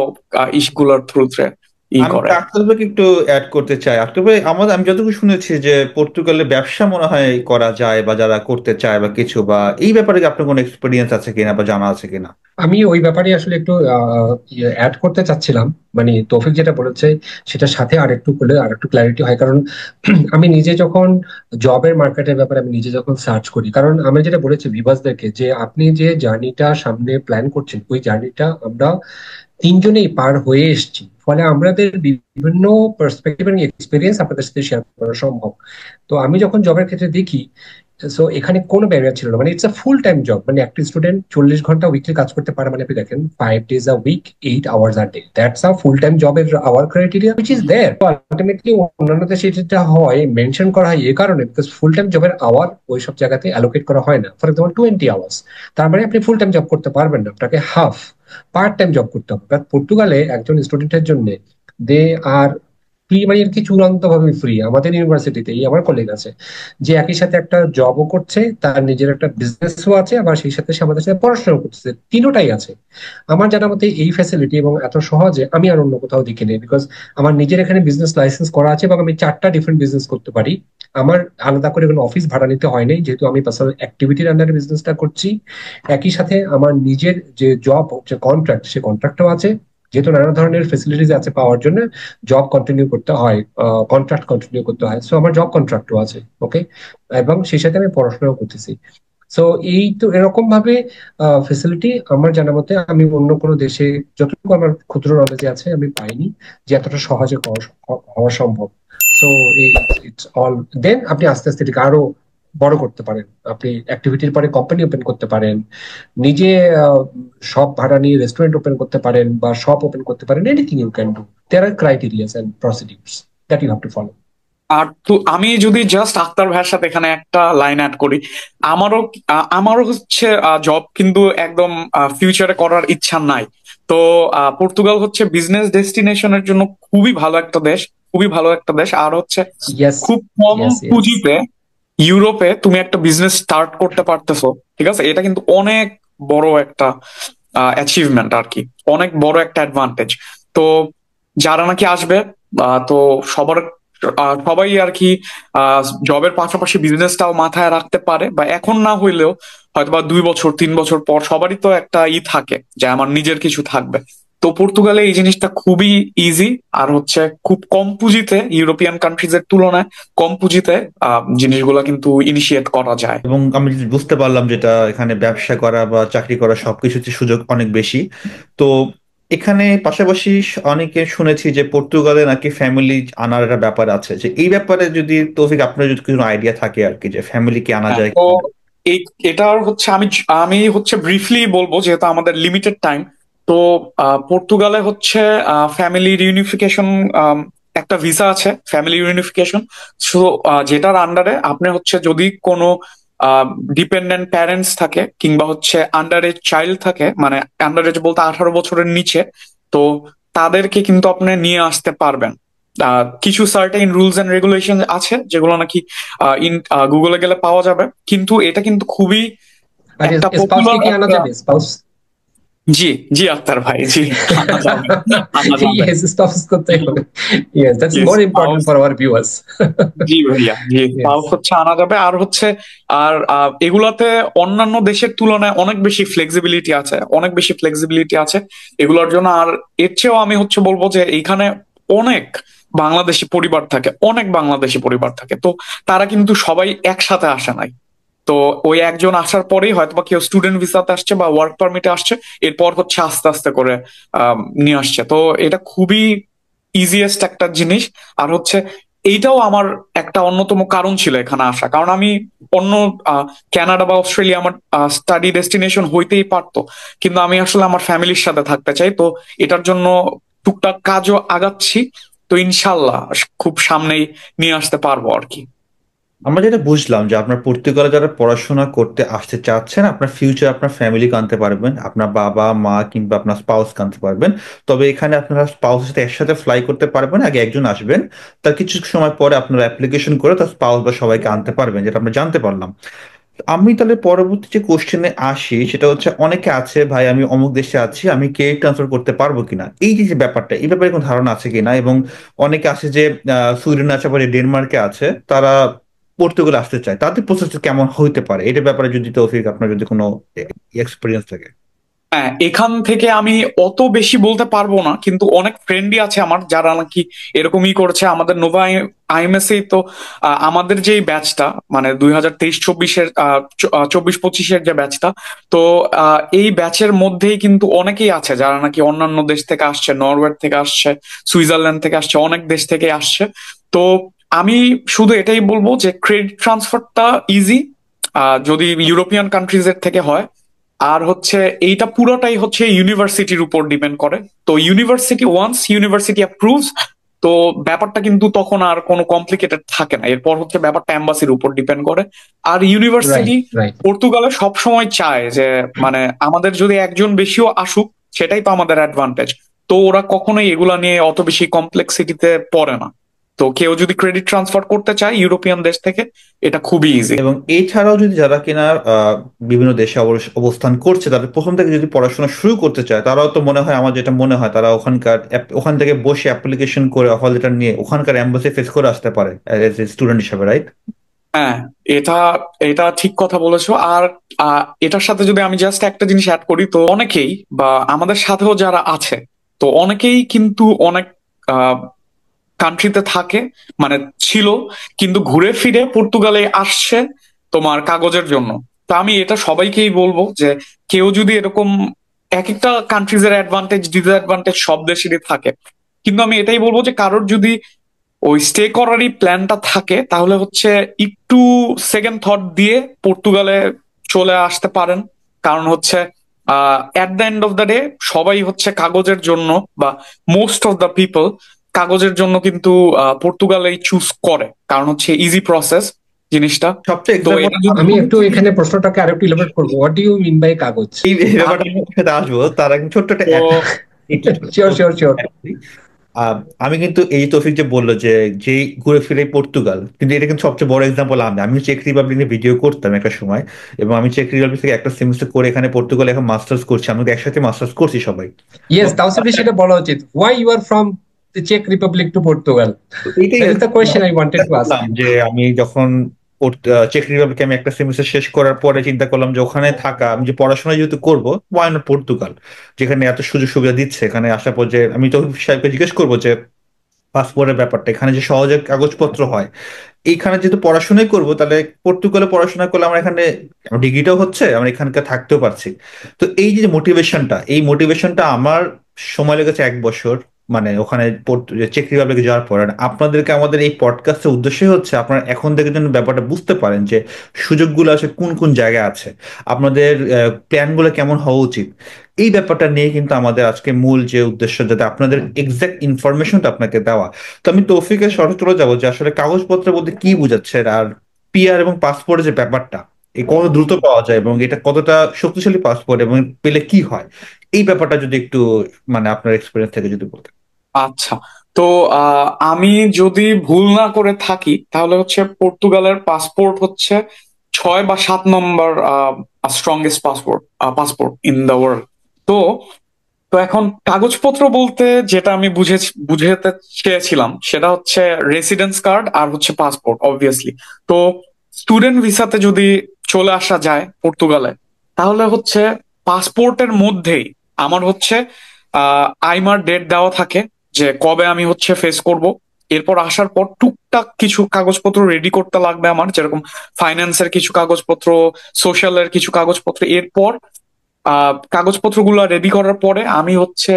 ইসগুলোর থ্রুতে ই আমি করে। আক্তার ভাইকে একটু অ্যাড করতে চাই। আক্তার ভাই, আমি যতটুকু শুনেছি যে পর্তুগালে ব্যবসা মনে হয় করা যায়, বা যারা করতে চায় বা কিছু, বা এই ব্যাপারে কি আপনার কোনো এক্সপিরিয়েন্স আছে কিনা বা জানা আছে কিনা? আমি ওই ব্যাপারে আসলে একটু অ্যাড করতে চাচ্ছিলাম। মানে তৌফিক যেটা বলেছে সেটার সাথে আর একটু করলে আর একটু ক্ল্যারিটি হয়, কারণ আমি নিজে যখন জবের মার্কেটের ব্যাপারে আমি নিজে যখন সার্চ করি, কারণ আমি যেটা বলেছি ভিভাসদেরকে যে আপনি যে জার্নিটা সামনে প্ল্যান করছেন ওই জার্নিটা আমরা তিনজনেই পার হয়ে এসেছি, ফলে আমাদের বিভিন্ন পার্সপেক্টিভ এবং এক্সপিরিয়েন্স আপনাদের সাথে শেয়ার করা সম্ভব। তো আমি যখন জবের ক্ষেত্রে দেখি, সো এখানে কোনো ব্যারিয়ার ছিল না, মানে it's a full time job. মানে একটা স্টুডেন্ট 40 ঘন্টা উইকলি কাজ করতে পারে, মানে আপনি দেখেন 5 days a week, 8 hours a day, that's a full time জবের hour criteria which is there. Ultimately অন্যান্য দেশে যেটা হয় মেনশন করা হয় এই কারণে বিকজ ফুল টাইম জবের আওয়ার ওই সব জায়গাতে অ্যালোকেট করা হয় না। ফর এক্সাম্পল 20 hours, তার মানে আপনি ফুল টাইম জব করতে পারবেন না, আপনাকে হাফ পার্ট টাইম জব করতে হবে। বাট পর্তুগালে একজন স্টুডেন্টের জন্য দে আর ফ্রি, মানে আর কি চূড়ান্ত ভাবে ফ্রি। আমাদের ইউনিভার্সিটিতে আমার কলিগ আছে যে একই সাথে একটা জবও করছে, তার নিজের একটা বিজনেসও আছে, আবার সেই সাথে সে আমাদের সাথে পড়াশোনা করতেছে, তিনোটাই আছে। আমার জানা মতে এই ফ্যাসিলিটি এবং এত সহজে আমি আর অন্য কোথাও দেখি নেই, বিকজ আমার নিজের এখানে বিজনেস লাইসেন্স করা আছে এবং আমি 4টা ডিফারেন্ট বিজনেস করতে পারি। আমার আলাদা করে কোনো অফিস ভাড়া নিতে হয় নাই, যেহেতু আমি পার্সোনাল অ্যাক্টিভিটির আন্ডারে বিজনেসটা করছি। একই সাথে আমার নিজের যে জব হচ্ছে কন্ট্রাক্ট, সে কন্ট্রাক্টও আছে, যেহেতু নানা ধরনের ফেসিলিটিস আছে পাওয়ার জন্য জব কন্টিনিউ করতে হয়, কন্ট্রাক্ট কন্টিনিউ করতে হয়, সো আমার জব কন্ট্রাক্টও আছে। ওকে, এবং সেই সাথে আমি পড়াশোনাও করতেছি। সো এই তো এরকম ভাবে ফেসিলিটি আমার জানা মতে আমি অন্য কোনো দেশে, যতটুকু আমার ক্ষুদ্র নলেজে আছে, আমি পাইনি যে এতটা সহজে হওয়া সম্ভব। সো ইটস অল দেন আপনি আস্তে আস্তে এটাকে আরো বড় করতে পারেন। আপনি অ্যাক্টিভিটির পরে কোম্পানি ওপেন করতে পারেন, নিজে শপ ভাড়া নিয়ে রেস্টুরেন্ট ওপেন করতে পারেন বা শপ ওপেন করতে পারেন, anything you can do. There are criterias and procedures that you have to follow. আর তো আমি যদি জাস্ট আক্তার ভাইয়ের সাথে এখানে একটা লাইন অ্যাড করি, আমারও আমারও হচ্ছে জব কিন্তু একদম ফিউচারে করার ইচ্ছা নাই। তো পর্তুগাল হচ্ছে বিজনেস ডেস্টিনেশনের জন্য খুবই ভালো একটা দেশ, খুবই ভালো একটা দেশ। আর হচ্ছে ইয়েস, খুব কম ইয়েস, ইয়েস। পুঁজিতে ইউরোপে তুমি একটা বিজনেস স্টার্ট করতে পারতেছো, ঠিক আছে? এটা কিন্তু অনেক বড় একটা অ্যাচিভমেন্ট আর কি, অনেক বড় একটা অ্যাডভান্টেজ। তো যারা নাকি আসবে, তো সবার সবাই আর কি জবের পাশাপাশি বিজনেসটাও মাথায় রাখতে পারে, বা এখন না হইলেও হয়তো বা 2 বছর 3 বছর পর সবারই তো একটা থাকে যে আমার নিজের কিছু থাকবে। তো পর্তুগালে এই জিনিসটা খুবই ইজি, আর হচ্ছে খুব কম পুঁজিতে ইউরোপিয়ান কান্ট্রিজ এর তুলনায় কম পুঁজিতে জিনিসগুলো কিন্তু ইনিশিয়েট করা যায়। এবং আমি বুঝতে পারলাম যেটা এখানে ব্যবসা করা বা চাকরি করা সবকিছুতে সুযোগ অনেক বেশি। তো এখানে পাশাপাশি অনেকে শুনেছি যে পর্তুগালে নাকি ফ্যামিলি আনার একটা ব্যাপার আছে, যে এই ব্যাপারে যদি তৌফিক আপনার যদি কোনো আইডিয়া থাকে আর কি, যে ফ্যামিলি কি আনা হ্যাঁ, যায় তো কিনা? এই এটার হচ্ছে আমি আমি হচ্ছে ব্রিফলি বলবো যেহেতু আমাদের লিমিটেড টাইম। তো পর্তুগালে হচ্ছে ফ্যামিলি রিউনিফিকেশন, একটা ভিসা আছে ফ্যামিলি ইউনিফিকেশন। সো যেটার আন্ডারে আপনি হচ্ছে যদি কোনো ডিপেন্ডেন্ট প্যারেন্টস থাকে কিংবা হচ্ছে আন্ডার এজ চাইল্ড থাকে, মানে আন্ডার এজ বলতে 18 বছরের নিচে, তো তাদেরকে কিন্তু আপনি নিয়ে আসতে পারবেন। কিছু সার্টেইন রুলস এন্ড রেগুলেশন আছে যেগুলো নাকি গুগলে গেলে পাওয়া যাবে, কিন্তু এটা কিন্তু খুবই আর একটা স্পাউসকে পপুলার কি আনা একটা। যাবে? স্পাউস? জি, জি আক্তার ভাই, জি, আনা যাবে, আনা যাবে। ইয়েস, স্পাউস করতে হবে। Yes, that's yes, more important for our viewers. জি ভাইয়া, জি, ইয়েস। তাও হচ্ছে আনা যাবে। আর হচ্ছে আর এগুলাতে অন্যান্য দেশের তুলনায় অনেক বেশি ফ্লেক্সিবিলিটি আছে, অনেক বেশি ফ্লেক্সিবিলিটি আছে এগুলোর জন্য। আর এর চেয়েও আমি হচ্ছে বলবো যে এইখানে অনেক বাংলাদেশি পরিবার থাকে, অনেক বাংলাদেশি পরিবার থাকে। তো তারা কিন্তু সবাই একসাথে আসে নাই। তো ওই একজন আসার পরেই হয়তো বা কেউ স্টুডেন্ট ভিসাতে আসছে বা ওয়ার্ক পারমিটে আসছে, এরপর হচ্ছে আস্তে আস্তে করে নিয়ে আসছে। তো এটা খুবই ইজিয়েস্ট একটা জিনিস। আর হচ্ছে এইটাও আমার একটা অন্যতম কারণ ছিল এখানে আসা, কারণ আমি অন্য কানাডা বা অস্ট্রেলিয়া আমার স্টাডি ডেস্টিনেশন হইতেই পারতো, কিন্তু আমি আসলে আমার ফ্যামিলির সাথে থাকতে চাই। তো এটার জন্য টুকটাক কাজও আগাচ্ছি। তো ইনশাল্লাহ খুব সামনেই নিয়ে আসতে পারবো আর কি। আমরা যেটা বুঝলাম যে আপনার পর্তুগালে যারা পড়াশোনা করতে আসতে চাচ্ছেন, আপনার ফিউচার আপনার ফ্যামিলি আনতে পারবেন, আপনার বাবা মা কিংবা আপনার স্পাউস আনতে পারবেন। তবে এখানে আপনারা স্পাউসের সাথে একসাথে ফ্লাই করতে পারবেন, আগে একজন আসবেন, তার কিছু সময় পরে আপনারা অ্যাপ্লিকেশন করে তার স্পাউস বা সবাইকে আনতে পারবেন, যেটা আমরা জানতে পারলাম। আমি তাহলে পরবর্তী যে কোশ্চেনে আসি সেটা হচ্ছে, অনেকে আছে ভাই আমি অমুক দেশে আছি, আমি ক্রেডিট ট্রান্সফার করতে পারবো কিনা, এই যে যে ব্যাপারটা, এই ব্যাপারে কোনো ধারণা আছে কিনা? এবং অনেকে আছে যে সুইডেন আছে বা ডেনমার্কে আছে, তারা পর্তুগাল আসতে চায়, তাদের প্রসেস কেমন হইতে পারে এটার ব্যাপারে যদি তৌফিক আপনার যদি কোনো এক্সপিরিয়েন্স থাকে। হ্যাঁ, এখান থেকে আমি অত বেশি বলতে পারবো না, কিন্তু অনেক ফ্রেন্ডই আছে আমার যারা নাকি এরকমই করেছে। আমাদের নোভা আইএমএসএ তো আমাদের যে ব্যাচটা, মানে 2023-24-এর 24-25-এর যে ব্যাচটা, তো এই ব্যাচের মধ্যেই কিন্তু অনেকেই আছে যারা নাকি অন্যান্য দেশ থেকে আসছে, নরওয়ে থেকে আসছে, সুইজারল্যান্ড থেকে আসছে, অনেক দেশ থেকে আসছে। তো আমি শুধু এটাই বলবো যে ক্রেডিট ট্রান্সফারটা ইজি যদি ইউরোপিয়ান কান্ট্রিজ এর থেকে হয়। আর হচ্ছে এইটা পুরোটাই হচ্ছে ইউনিভার্সিটির উপর ডিপেন্ড করে। তো ইউনিভার্সিটি অ্যাপ্রুভস, তো ব্যাপারটা কিন্তু তখন আর কোনো কমপ্লিকেটেড থাকে না। এরপর হচ্ছে ব্যাপারটা এম্বাসির উপর ডিপেন্ড করে। আর রাইট, ইউনিভার্সিটি রাইট। পর্তুগালে সব সময় চায় যে মানে আমাদের যদি একজন বেশিও আসুক, সেটাই তো আমাদের অ্যাডভান্টেজ। তো ওরা কখনোই এগুলা নিয়ে অত বেশি কমপ্লেক্সিটিতে পড়ে না। তো কেউ যদি ক্রেডিট ট্রান্সফার করতে চায় ইউরোপিয়ান দেশ থেকে, এটা খুবই ইজি। এবং এছাড়াও যদি যারা কিনা বিভিন্ন দেশে অবস্থান করছে, তাদের প্রথম থেকে যদি পড়াশোনা শুরু করতে চায়, তারাও তো মনে হয়, আমার যেটা মনে হয়, তারা ওখান থেকে বসে অ্যাপ্লিকেশন করে অফার লেটার নিয়ে ওখানকার এম্বাসি ফেস করে আসতে পারে স্টুডেন্ট হিসেবে, রাইট? হ্যাঁ, এটা এটা ঠিক কথা বলেছো। আর এটার সাথে যদি আমি জাস্ট একটা জিনিস অ্যাড করি, তো অনেকেই বা আমাদের সাথেও যারা আছে, তো অনেকেই কিন্তু অনেক কান্ট্রিতে থাকে, মানে ছিল, কিন্তু ঘুরে ফিরে পর্তুগালে আসছে তোমার কাগজের জন্য। তো আমি এটা সবাইকেই বলবো যে কেউ যদি এরকম, এক একটা কান্ট্রিজের অ্যাডভান্টেজ ডিসঅ্যাডভান্টেজ সব দেশেরই থাকে, কিন্তু আমি এটাই বলবো যে কারোর যদি ওই স্টে করারই প্ল্যানটা থাকে, তাহলে হচ্ছে একটু সেকেন্ড থট দিয়ে পর্তুগালে চলে আসতে পারেন। কারণ হচ্ছে at the end of the day সবাই হচ্ছে কাগজের জন্য, বা মোস্ট অফ দ্য পিপল কাগজের জন্য কিন্তু পর্তুগালেই চুজ করে, কারণ হচ্ছে ইজি প্রসেস জিনিসটা। সবচেয়ে তো এক্সাম্পল এটা যদি আমি একটু এখানে প্রশ্নটাকে আরেকটু ইলাবোরেট করবো, what do you mean by kagoj? এই ব্যাপারটা আমি আপনার সাথে আসবো, তার আগে ছোট্ট একটা তো একটু ছোট্ট শিওর, শিওর, শিওর। add করি। আমি কিন্তু এই তৌফিক যে বললো যে যে ঘুরে ফিরে পর্তুগাল, কিন্তু এটা কিন্তু সবচেয়ে বড় এক্সাম্পল। আমি চেক রিপাবলিক নিয়ে ভিডিও করতাম একটা সময়, এবং আমি চেক রিপাবলিক থেকে একটা সেমিস্টার করে এখানে পর্তুগালে এখন মাস্টার্স করছি, আমরা তো একসাথে মাস্টার্স করছি সবাই। ইয়েস, তাওসিফ, সেটা বলা উচিত। Why you are from the চেক রিপাবলিক টু পর্তুগাল? তো এইটাই that is the question I wanted চিন্তা টু আস্ক করলাম ইউ। যে আমি যখন চেক রিপাবলিকে আমি একটা সেমিস্টার শেষ করার পরে চিন্তা করলাম যে ওখানে থাকা, আমি যে পড়াশোনা যেহেতু করবো, ওয়াই নট পর্তুগাল, যেখানে এত সুযোগ সুবিধা দিচ্ছে। এখানে আসার পর যে আমি তো সাহেবকে জিজ্ঞেস করবো যে পাসপোর্টের ব্যাপারটা, এখানে যে সহজে কাগজপত্র হয়, এইখানে যেহেতু পড়াশোনাই করবো, তাহলে পর্তুগালে পড়াশোনা করলে আমার এখানে ডিগ্রিটাও হচ্ছে, আমরা এখানকার থাকতেও পারছি। তো এই যে মোটিভেশনটা, এই মোটিভেশনটা আমার সময় লেগেছে 1 বছর, মানে ওখানে চেক রিপাবলিকে যাওয়ার পর। আর আপনাদেরকে আমাদের এই পডকাস্টের উদ্দেশ্যই হচ্ছে আপনারা এখন থেকে যেন ব্যাপারটা বুঝতে পারেন যে সুযোগগুলো আছে কোন কোন জায়গায় আছে, আপনাদের প্ল্যানগুলো কেমন হওয়া উচিত। এই ব্যাপারটা নিয়ে কিন্তু আমাদের আজকে মূল যে উদ্দেশ্য, যাতে আপনাদের এক্সাক্ট ইনফরমেশনটা আপনাকে দেওয়া। তো আমি তৌফিকের শর্তে চলে যাবো যে আসলে কাগজপত্রের বলতে কি বুঝাচ্ছে, আর পিআর এবং পাসপোর্টের যে ব্যাপারটা, এই কত দ্রুত পাওয়া যায় এবং এটা কতটা শক্তিশালী পাসপোর্ট, এবং পেলে কি হয়, এই ব্যাপারটা যদি একটু মানে আপনার এক্সপিরিয়েন্স থেকে যদি বলতেন। আচ্ছা, তো আমি যদি ভুল না করে থাকি, তাহলে হচ্ছে পর্তুগালের পাসপোর্ট হচ্ছে 6 বা 7 number strongest passport in the world. তো তো এখন কাগজপত্র বলতে যেটা আমি বুঝাতে চেয়েছিলাম, সেটা হচ্ছে রেসিডেন্স কার্ড আর হচ্ছে পাসপোর্ট অবভিয়াসলি। তো স্টুডেন্ট ভিসাতে যদি চলে আসা যায় পর্তুগালে, তাহলে হচ্ছে পাসপোর্টের মধ্যেই আমার হচ্ছে আইমার ডেট দেওয়া থাকে যে কবে আমি হচ্ছে ফেস করব। এরপর আসার পর টুকটাক কিছু কাগজপত্র রেডি করতে লাগবে আমার, যেরকম ফাইন্যান্সের কিছু কাগজপত্র, সোশ্যালের কিছু কাগজপত্র। এরপর কাগজপত্রগুলো রেডি করার পরে আমি হচ্ছে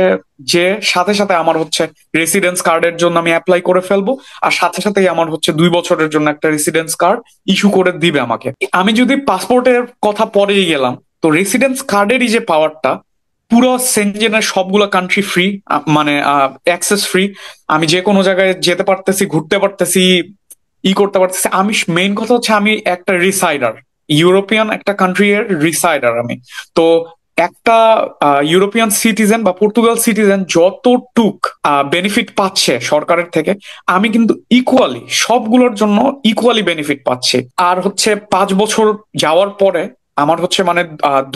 যে সাথে সাথে আমার হচ্ছে রেসিডেন্স কার্ডের জন্য আমি অ্যাপ্লাই করে ফেলবো। আর সাথে সাথেই আমার হচ্ছে 2 বছরের জন্য একটা রেসিডেন্স কার্ড ইস্যু করে দিবে আমাকে। আমি যদি পাসপোর্টের কথা পরেই গেলাম, তো রেসিডেন্স কার্ডেরই যে পাওয়ারটা, পুরো সেনজেনের সবগুলো কান্ট্রি ফ্রি, মানে অ্যাক্সেস ফ্রি। আমি যে কোনো জায়গায় যেতে পারতেছি, ঘুরতে পারতেছি, করতে পারতেছি। আমি মেইন কথা হচ্ছে আমি একটা রিসাইডার, ইউরোপিয়ান একটা কান্ট্রি এর রিসাইডার আমি। তো একটা ইউরোপিয়ান সিটিজেন বা পর্তুগাল সিটিজেন যতটুক বেনিফিট পাচ্ছে সরকারের থেকে, আমি কিন্তু ইকুয়ালি সবগুলোর জন্য ইকুয়ালি বেনিফিট পাচ্ছি। আর হচ্ছে 5 বছর যাওয়ার পরে আমার হচ্ছে মানে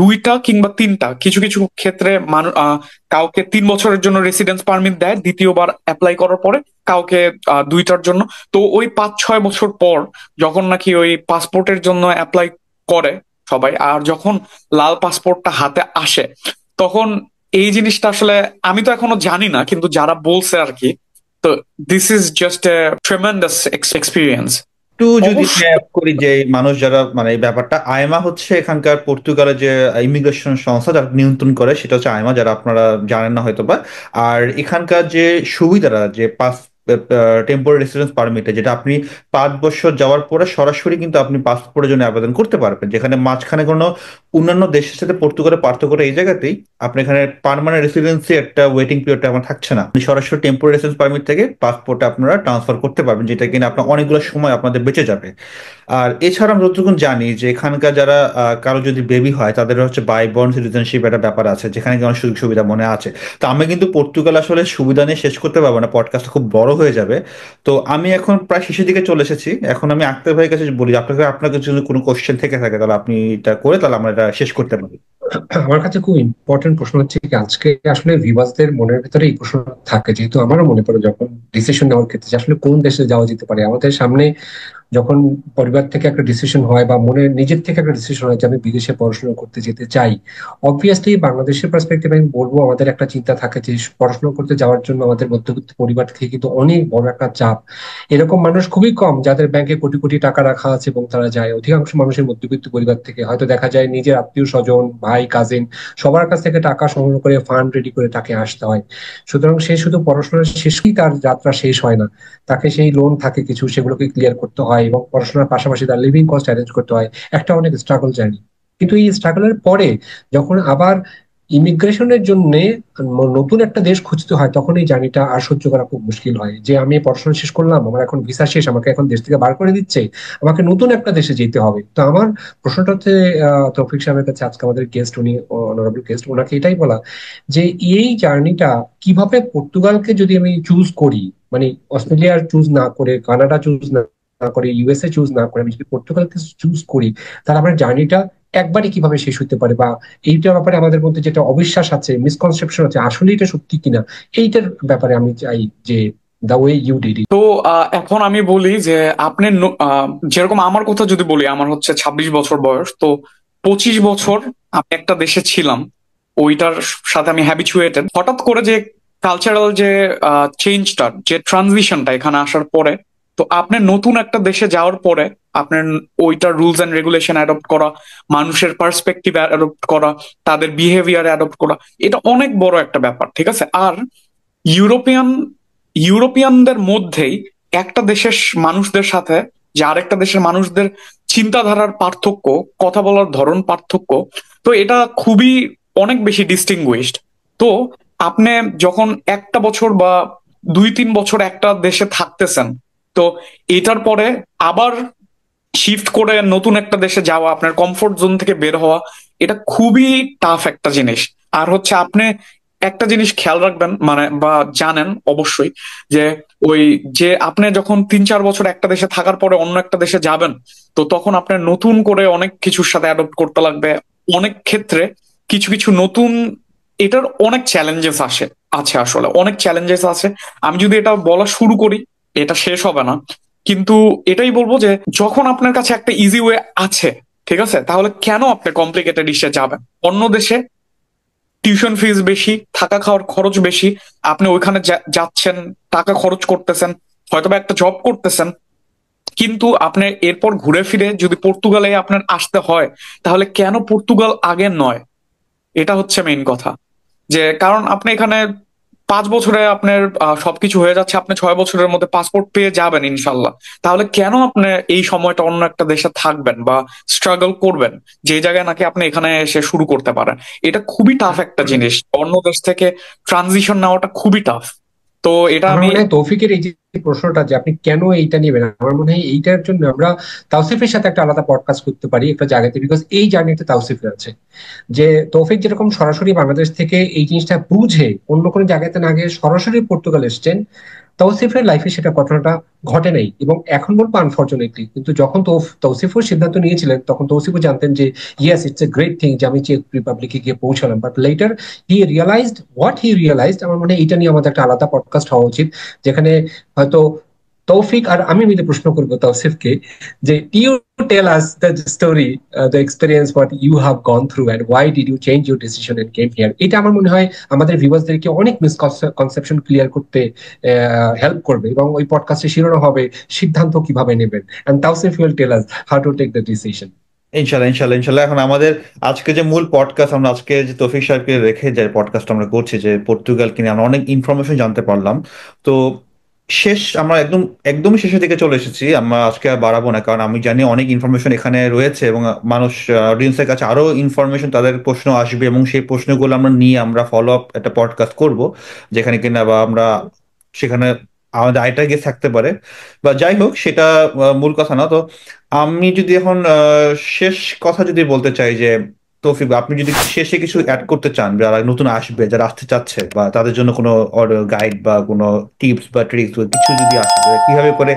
দুইটা কিংবা তিনটা, কিছু কিছু ক্ষেত্রে মানুষ কাউকে 3 বছরের জন্য রেসিডেন্স পারমিট দেয় দ্বিতীয়বার অ্যাপ্লাই করার পরে, কাউকে দুইটার জন্য। তো ওই 5-6 বছর পর যখন নাকি ওই পাসপোর্টের জন্য অ্যাপ্লাই করে সবাই, আর যখন লাল পাসপোর্টটা হাতে আসে, তখন এই জিনিসটা আসলে আমি তো এখনো জানি না, কিন্তু যারা বলছে আর কি, তো this is just a tremendous experience. একটু যদি অবশ্যই। অ্যাড করি যে মানুষ যারা মানে এই ব্যাপারটা, আইমা হচ্ছে এখানকার পর্তুগালের যে ইমিগ্রেশন সংস্থা যারা নিয়ন্ত্রণ করে, সেটা হচ্ছে আইমা, যারা আপনারা জানেন না হয়তো বা। আর এখানকার যে সুবিধাটা, যে পাস টেম্পোরারি রেসিডেন্স পারমিটে, যেটা আপনি 5 বছর যাওয়ার পরে সরাসরি কিন্তু আপনি পাসপোর্টের জন্য আবেদন করতে পারবেন, যেখানে মাঝখানে কোনো অন্যান্য দেশের সাথে পর্তুগালের পার্থক্যটা এই জায়গাতেই, আপনি এখানে পার্মানেন্ট রেসিডেন্সি একটা ওয়েটিং পিরিয়ডটা আমার থাকছে না, আপনি সরাসরি টেম্পোরারি রেসিডেন্স পারমিট থেকে পাসপোর্টে আপনারা ট্রান্সফার করতে পারবেন, যেটা কিনা আপনার অনেকগুলো সময় আপনাদের বেঁচে যাবে। আর এছাড়া আমরা যতটুকু জানি যে এখানকার যারা কারো যদি বেবি হয়, তাদের হচ্ছে বাই বর্ন সিটিজেনশিপ একটা ব্যাপার আছে, যেখানে কি অনেক সুযোগ সুবিধা মনে আছে। তো আমি কিন্তু পর্তুগাল আসলে সুবিধা নিয়ে শেষ করতে পারবো না, পডকাস্টটা খুব বড় হয়ে যাবে। তো আমি এখন প্রায় শেষের দিকে চলে এসেছি। এখন আমি আক্তার ভাইয়ের কাছে বলি, আপনাকে আপনার কাছে যদি কোনো কোশ্চেন থেকে থাকে তাহলে আপনি এটা করে তাহলে আমরা এটা শেষ করতে পারি। আমার কাছে খুব ইম্পর্টেন্ট প্রশ্ন হচ্ছে কি, আজকে আসলে ভিভাসদের মনের ভিতরে এই প্রশ্ন থাকে, যেহেতু আমারও মনে পড়ে যখন ডিসিশন নেওয়ার ক্ষেত্রে যে আসলে কোন দেশে যাওয়া যেতে পারে। আমাদের সামনে যখন পরিবার থেকে একটা ডিসিশন হয় বা মনে নিজের থেকে একটা ডিসিশন হয় যে আমি বিদেশে পড়াশোনা করতে যেতে চাই, অবভিয়াসলি বাংলাদেশের পার্সপেক্টিভ আমি বলবো আমাদের একটা চিন্তা থাকে যে পড়াশোনা করতে যাওয়ার জন্য আমাদের মধ্যবিত্ত পরিবার থেকে কিন্তু অনেক বড় একটা চাপ। এরকম মানুষ খুবই কম যাদের ব্যাংকে কোটি কোটি টাকা রাখা আছে এবং তারা যায়। অধিকাংশ মানুষের মধ্যবিত্ত পরিবার থেকে হয়তো দেখা যায় নিজের আত্মীয় স্বজন, ভাই, কাজিন সবার কাছ থেকে টাকা সংগ্রহ করে ফান্ড রেডি করে তাকে আসতে হয়। সুতরাং সে শুধু পড়াশোনা শেষেই তার যাত্রা শেষ হয় না, তাকে সেই লোন থাকে কিছু, সেগুলোকে ক্লিয়ার করতে হয় এবং পড়াশোনার পাশাপাশি তার লিভিং কস্ট অ্যারেঞ্জ করতে হয়। একটা অনেক স্ট্রাগল জার্নি। কিন্তু এই স্ট্রাগলের পরে যখন আবার ইমিগ্রেশনের জন্য নতুন একটা দেশ খুঁজতে হয়, তখন এই জার্নিটা আর সহ্য করা খুব মুশকিল হয় যে আমি পড়াশোনা শেষ করলাম, আমার এখন ভিসা শেষ, আমাকে এখন দেশ থেকে বার করে দিচ্ছে, আমাকে নতুন একটা দেশে যেতে হবে। তো আমার প্রশ্নটা হচ্ছে তৌফিক সাহেবের কাছে, আজকে আমাদের গেস্ট, উনি অনারেবল গেস্ট, ওনাকে এটাই বলা যে এই জার্নিটা কিভাবে পর্তুগালকে যদি আমি চুজ করি, মানে অস্ট্রেলিয়ার চুজ না করে, কানাডা চুজ না না করে, ইউএসএ চুজ না করে আমি যদি পর্তুগালকে চুজ করি, তাহলে আমার জার্নিটা একবারই কিভাবে শেষ হতে পারে, বা এইটার ব্যাপারে আমাদের মধ্যে যেটা অবিশ্বাস আছে, মিসকনসেপশন আছে, আসলে এটা সত্যি কিনা, এইটার ব্যাপারে আমি চাই যে the way you did it. তো এখন আমি বলি যে আপনি যেরকম আমার কথা যদি বলি, আমার হচ্ছে 26 বছর বয়স। তো 25 বছর আমি একটা দেশে ছিলাম, ওইটার সাথে আমি হ্যাবিচুয়েটেড। হঠাৎ করে যে কালচারাল যে চেঞ্জটা, যে ট্রানজিশনটা এখানে আসার পরে, তো আপনি নতুন একটা দেশে যাওয়ার পরে আপনার ওইটার রুলস এন্ড রেগুলেশন অ্যাডপ্ট করা, মানুষের পার্সপেক্টিভ অ্যাডপ্ট করা, তাদের বিহেভিয়ার অ্যাডপ্ট করা, এটা অনেক বড় একটা ব্যাপার, ঠিক আছে? আর ইউরোপিয়ান ইউরোপিয়ানদের মধ্যেই একটা দেশের মানুষদের সাথে যে আরেকটা দেশের মানুষদের চিন্তাধারার পার্থক্য, কথা বলার ধরন পার্থক্য, তো এটা খুবই অনেক বেশি ডিস্টিংগুইশড। তো আপনি যখন একটা বছর বা 2-3 বছর একটা দেশে থাকতেছেন, তো এটার পরে আবার শিফট করে নতুন একটা দেশে যাওয়া, আপনার কমফোর্ট জোন থেকে বের হওয়া, এটা খুবই টাফ একটা জিনিস। আর হচ্ছে আপনি একটা জিনিস খেয়াল রাখবেন, মানে বা জানেন অবশ্যই, যে ওই যে আপনি যখন 3-4 বছর একটা দেশে থাকার পরে অন্য একটা দেশে যাবেন, তো তখন আপনার নতুন করে অনেক কিছুর সাথে অ্যাডপ্ট করতে লাগবে। অনেক ক্ষেত্রে কিছু কিছু নতুন, এটার অনেক চ্যালেঞ্জেস আছে আসলে অনেক চ্যালেঞ্জেস আছে। আমি যদি এটা বলা শুরু করি, এটা শেষ হবে না। কিন্তু এটাই বলবো যে যখন আপনার কাছে একটা ইজি ওয়ে আছে, ঠিক আছে, তাহলে কেন আপনি কমপ্লিকেটেড ইসে যাবেন? অন্য দেশে টিউশন ফিস বেশি, থাকা খাওয়ার খরচ বেশি, আপনি ওইখানে যাচ্ছেন, টাকা খরচ করতেছেন, হয়তোবা একটা জব করতেছেন, কিন্তু আপনি এরপর ঘুরে ফিরে যদি পর্তুগালে আপনার আসতে হয়, তাহলে কেন পর্তুগাল আগে নয়? এটা হচ্ছে মেইন কথা। যে কারণ আপনি এখানে 5 বছরে আপনার সবকিছু হয়ে যাচ্ছে, আপনি 6 বছরের মধ্যে পাসপোর্ট পেয়ে যাবেন ইনশাল্লাহ। তাহলে কেন আপনি এই সময়টা অন্য একটা দেশে থাকবেন বা স্ট্রাগল করবেন, যে জায়গায় নাকি আপনি এখানে এসে শুরু করতে পারেন? এটা খুবই টাফ একটা জিনিস, অন্য দেশ থেকে ট্রানজিশন নেওয়াটা খুবই টাফ। তো তো এটা আমার আমি মনে হয় তৌফিকের এই যে প্রশ্নটা যে আপনি কেন এইটা নেবেন, আমার মনে হয় এইটার জন্য আমরা তাওসিফের সাথে একটা আলাদা পডকাস্ট করতে পারি একটা জায়গাতে, বিকজ এই জার্নিতে তাওসিফের আছে। যে তৌফিক যেরকম সরাসরি বাংলাদেশ থেকে এই জিনিসটা বুঝে অন্য কোনো জায়গাতে না গিয়ে সরাসরি পর্তুগাল এসছেন, তৌসিফের লাইফে সেটা ঘটনাটা ঘটে নাই। এবং এখন বলবো আনফর্চুনেটলি, কিন্তু যখন তৌসিফও সিদ্ধান্ত নিয়েছিলেন তখন তৌসিফও জানতেন যে yes it's a great thing যে আমি চেক রিপাবলিকে গিয়ে পৌঁছালাম, but later he realised what he realised. আমার মনে হয় এটা নিয়ে আমাদের একটা আলাদা পডকাস্ট হওয়া উচিত, যেখানে হয়তো তৌফিক আর আমি মিলে প্রশ্ন করবো তৌসিফকে যে you tell us the story, the experience what you have gone through and why did you change your decision and came here. এটা আমার মনে হয় আমাদের ভিউয়ার্সদেরকে অনেক মিসকনসেপশন ক্লিয়ার করতে হেল্প করবে, এবং ওই পডকাস্টের শিরোনাম হবে সিদ্ধান্ত কিভাবে নেবেন, and Tausif will tell us how to take the decision. ইনশাল্লাহ ইনশাল্লাহ ইনশাল্লাহ। এখন আমাদের আজকে যে মূল পডকাস্ট, আমরা আজকে যে তৌফিক সাহেবকে রেখে যে পডকাস্ট আমরা করছি, যে পর্তুগাল কিনে আমরা অনেক ইনফরমেশন জানতে পারলাম। তো আমরা একদমই শেষের দিকে চলে এসেছি। আমরা আজকে আর বাড়াবো না, কারণ আমি জানি অনেক ইনফরমেশন এখানে রয়েছে এবং মানুষ অডিয়েন্সের কাছে আরো ইনফরমেশন, তাদের প্রশ্ন আসবে এবং সেই প্রশ্নগুলো আমরা নিয়ে আমরা ফলো আপ একটা পডকাস্ট করব, যেখানে কিনা বা আমরা সেখানে আমাদের আইটা গিয়ে থাকতে পারে। বা যাই হোক, সেটা মূল কথা না। তো আমি যদি এখন শেষ কথা যদি বলতে চাই যে, তৌফিক আপনি যদি শেষে কিছু অ্যাড করতে চান, যারা নতুন আসবে, যারা আসতে চাচ্ছে, বা তাদের জন্য কোনো গাইড বা কোনো টিপস বা ট্রিক্স বা কিছু যদি আসে, যে কিভাবে করে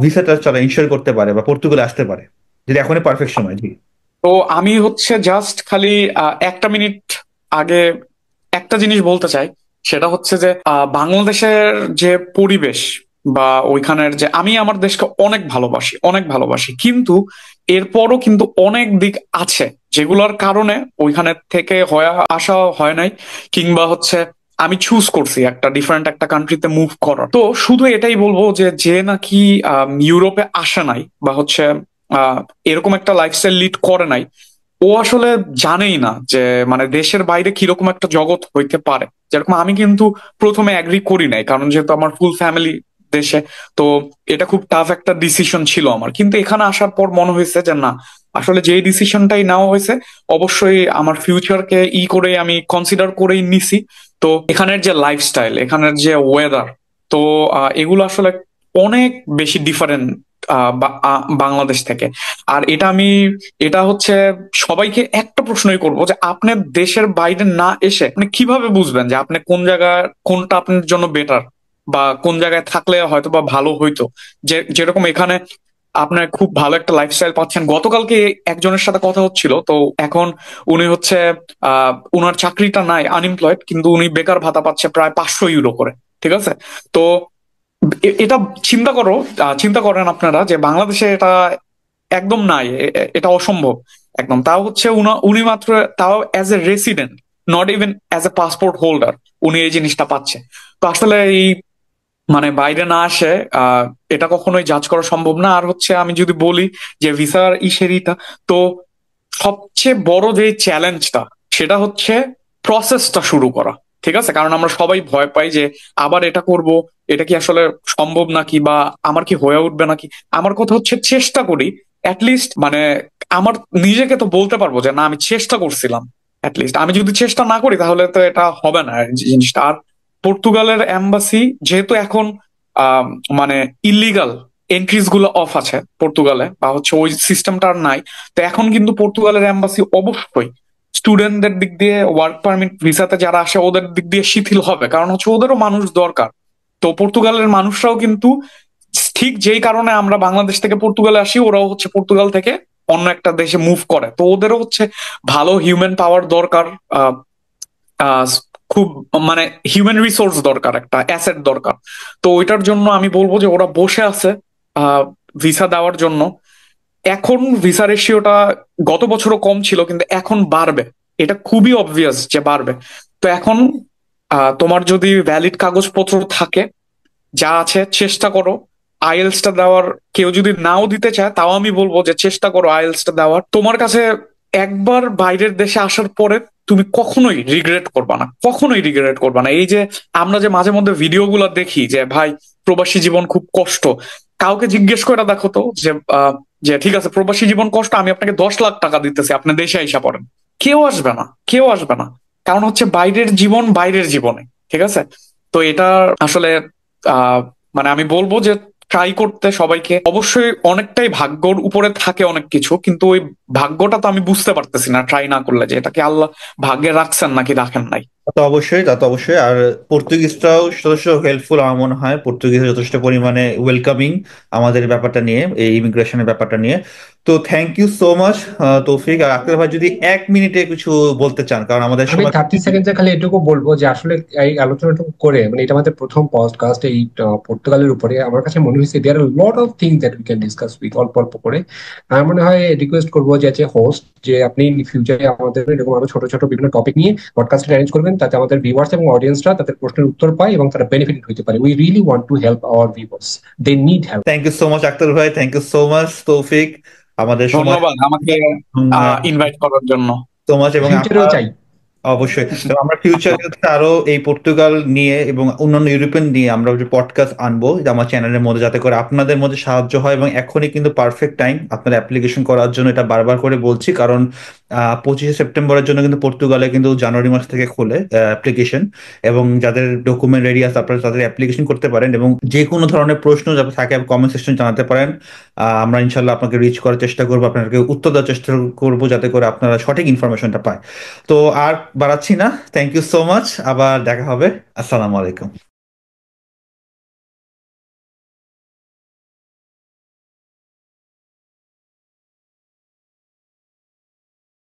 ভিসাটা তারা ইনশিওর করতে পারে বা পর্তুগালে আসতে পারে, যদি এখনই পারফেক্ট সময়। জি। তো আমি হচ্ছে জাস্ট খালি 1টা মিনিট আগে একটা জিনিস বলতে চাই। সেটা হচ্ছে যে বাংলাদেশের যে পরিবেশ বা ওইখানের যে, আমি আমার দেশকে অনেক ভালোবাসি, অনেক ভালোবাসি, কিন্তু এরপরও কিন্তু অনেক দিক আছে যেগুলোর কারণে ওইখানে থেকে হয়ে আসা হয় নাই, কিংবা হচ্ছে আমি চুজ করছি একটা ডিফারেন্ট একটা কান্ট্রিতে মুভ করার। তো শুধু এটাই বলবো যে যে নাকি ইউরোপে আসে নাই বা হচ্ছে আহ এরকম একটা লাইফস্টাইল লিড করে নাই, ও আসলে জানেই না যে মানে দেশের বাইরে কিরকম একটা জগৎ হইতে পারে। যেরকম আমি কিন্তু প্রথমে অ্যাগ্রি করি নাই, কারণ যেহেতু আমার ফুল ফ্যামিলি দেশে, তো এটা খুব টাফ একটা ডিসিশন ছিল আমার। কিন্তু এখানে আসার পর মনে হয়েছে যে না, আসলে যে ডিসিশনটাই নেওয়া হয়েছে অবশ্যই আমার ফিউচারকে করে আমি কনসিডার করেই নিছি। তো এখানের যে লাইফস্টাইল, এখানের যে ওয়েদার, তো এগুলো আসলে অনেক বেশি ডিফারেন্ট বাংলাদেশ থেকে। আর এটা হচ্ছে সবাইকে একটা প্রশ্নই করবো যে আপনি দেশের বাইরে না এসে আপনি কিভাবে বুঝবেন যে আপনি কোন জায়গায়, কোনটা আপনার জন্য বেটার, বা কোন জায়গায় থাকলে হয়তো বা ভালো হইতো। যেরকম এখানে আপনার খুব ভালো একটা লাইফস্টাইল পাচ্ছেন। গতকালকে একজনের সাথে কথা হচ্ছিল, তো এখন উনি হচ্ছে উনার চাকরিটা নাই, আনএমপ্লয়েড, কিন্তু উনি বেকার ভাতা পাচ্ছে প্রায় 500 ইউরো করে। ঠিক আছে? তো এটা চিন্তা করেন আপনারা যে বাংলাদেশে এটা একদম নাই, এটা অসম্ভব একদম। তাও হচ্ছে উনি মাত্র, তাও as a resident, not even as a passport holder, উনি এই জিনিসটা পাচ্ছে। তো আসলে এই মানে বাইরে না আসে এটা কখনোই জাজ করা সম্ভব না। আর হচ্ছে আমি যদি বলি যে ভিসার ইসেরিটা, তো সবচেয়ে বড় যে চ্যালেঞ্জটা সেটা হচ্ছে প্রসেসটা শুরু করা। ঠিক আছে? কারণ আমরা সবাই ভয় পাই যে আবার এটা করব, এটা কি আসলে সম্ভব নাকি, বা আমার কি হয়ে উঠবে নাকি। আমার কথা হচ্ছে চেষ্টা করি লিস্ট, মানে আমার নিজেকে তো বলতে পারবো যে না আমি চেষ্টা করছিলাম। লিস্ট আমি যদি চেষ্টা না করি তাহলে তো এটা হবে না এই জিনিসটা। আর পর্তুগালের এম্বাসি যেহেতু এখন আহ মানে ইলিগাল এন্ট্রিজ গুলো অফ আছে পর্তুগালে, বা হচ্ছে ওই সিস্টেমটা আর নাই। তো এখন কিন্তু পর্তুগালের এম্বাসি অবশ্যই স্টুডেন্টদের দিক দিয়ে, ওয়ার্ক পারমিট ভিসাতে যারা আসে ওদের দিক দিয়ে শিথিল হবে, কারণ হচ্ছে ওদেরও মানুষ দরকার। তো পর্তুগালের মানুষরাও কিন্তু ঠিক যেই কারণে আমরা বাংলাদেশ থেকে পর্তুগালে আসি, ওরাও হচ্ছে পর্তুগাল থেকে অন্য একটা দেশে মুভ করে। তো ওদেরও হচ্ছে ভালো হিউম্যান পাওয়ার দরকার, আহ আহ খুব মানে হিউম্যান রিসোর্স দরকার, একটা অ্যাসেট দরকার। তো ওইটার জন্য আমি বলবো যে ওরা বসে আছে ভিসা দেওয়ার জন্য। এখন ভিসা রেশিওটা গত বছরও কম ছিল, কিন্তু এখন বাড়বে, এটা খুবই অবভিয়াস যে বাড়বে। তো এখন তোমার যদি ভ্যালিড কাগজপত্র থাকে, যা আছে চেষ্টা করো আইএলসটা দেওয়ার। কেউ যদি নাও দিতে চায় তাও আমি বলবো যে চেষ্টা করো আইএলসটা দেওয়ার। তোমার কাছে একবার বাইরের দেশে আসার পরে তুমি কখনোই রিগ্রেট করবা না, কখনোই রিগ্রেট করবা না। এই যে আমরা যে মাঝে মধ্যে ভিডিওগুলো দেখি যে ভাই প্রবাসী জীবন খুব কষ্ট, কাউকে জিজ্ঞেস করে দেখো তো যে যে ঠিক আছে প্রবাসী জীবন কষ্ট, আমি আপনাকে 10 লাখ টাকা দিতেছি, আপনি দেশে আইসা পড়েন। কেউ আসবে না, কেউ আসবে না। কারণ হচ্ছে বাইরের জীবন বাইরের জীবনে। ঠিক আছে? তো এটা আসলে আহ মানে আমি বলবো যে ট্রাই করতে সবাইকে। অবশ্যই অনেকটাই ভাগ্যর উপরে থাকে অনেক কিছু, কিন্তু ওই ভাগ্যটা তো আমি বুঝতে পারতেছি না ট্রাই না করলে, যে এটাকে আল্লাহ ভাগ্যে রাখছেন নাকি রাখেন নাই। তা তো অবশ্যই, তা তো অবশ্যই। আর পর্তুগিজটাও যথেষ্ট হেল্পফুল আমার মনে হয়, পর্তুগিজ যথেষ্ট পরিমাণে ওয়েলকামিং আমাদের ব্যাপারটা নিয়ে, এই ইমিগ্রেশনের ব্যাপারটা নিয়ে। তো থ্যাংক ইউ সো মাচ তৌফিক। আর আক্তার ভাই যদি 1 মিনিটে কিছু বলতে চান, কারণ আমাদের আমি সময়। 30 সেকেন্ডে খালি এটুকু বলবো যে আসলে এই আলোচনাটুকু করে, মানে এটা আমাদের প্রথম পডকাস্ট এই পর্তুগালের উপরে, আমার কাছে মনে হয়েছে there are lot of things that we can discuss with, অল্প অল্প করে। আমার মনে হয় রিকোয়েস্ট করবো যে হোস্ট, যে আপনি ফিউচারে আমাদের এরকম আরো ছোট ছোট বিভিন্ন টপিক নিয়ে পডকাস্ট অ্যারেঞ্জ করবেন, তাতে আমাদের ভিউয়ার্স এবং অডিয়েন্সরা তাদের প্রশ্নের উত্তর পায় এবং তারা বেনিফিট হতে পারে। We really want to help our viewers, they need help. Thank you so much Akhtar ভাই, থ্যাংক ইউ সো মাচ তৌফিক। আমাদের সময় ধন্যবাদ আমাকে ইনভাইট করার জন্য। So much. এবং আমরা ফিউচারেও চাই। অবশ্যই, তো আমরা ফিউচারে আরো এই পর্তুগাল নিয়ে এবং অন্যান্য ইউরোপিয়ান নিয়ে আমরা যে পডকাস্ট আনবো যে আমার চ্যানেলের মধ্যে, যাতে করে আপনাদের মধ্যে সাহায্য হয়। এবং এখনই কিন্তু পারফেক্ট টাইম আপনার অ্যাপ্লিকেশন করার জন্য, এটা বারবার করে বলছি, কারণ 25শে সেপ্টেম্বরের জন্য কিন্তু পর্তুগালে কিন্তু জানুয়ারি মাস থেকে খোলে অ্যাপ্লিকেশন। এবং যাদের ডকুমেন্ট রেডি আছে আপনারা তাদের অ্যাপ্লিকেশন করতে পারেন, এবং যে কোনো ধরনের প্রশ্ন যাতে থাকে কমেন্ট সেকশন জানাতে পারেন। আমরা ইনশাল্লাহ আপনাকে রিচ করার চেষ্টা করবো, আপনাকে উত্তর দেওয়ার চেষ্টা করবো, যাতে করে আপনারা সঠিক ইনফরমেশনটা পায়। তো আর বাড়াচ্ছি না, থ্যাংক ইউ সো মাচ, আবার দেখা হবে। আসসালামু আলাইকুম।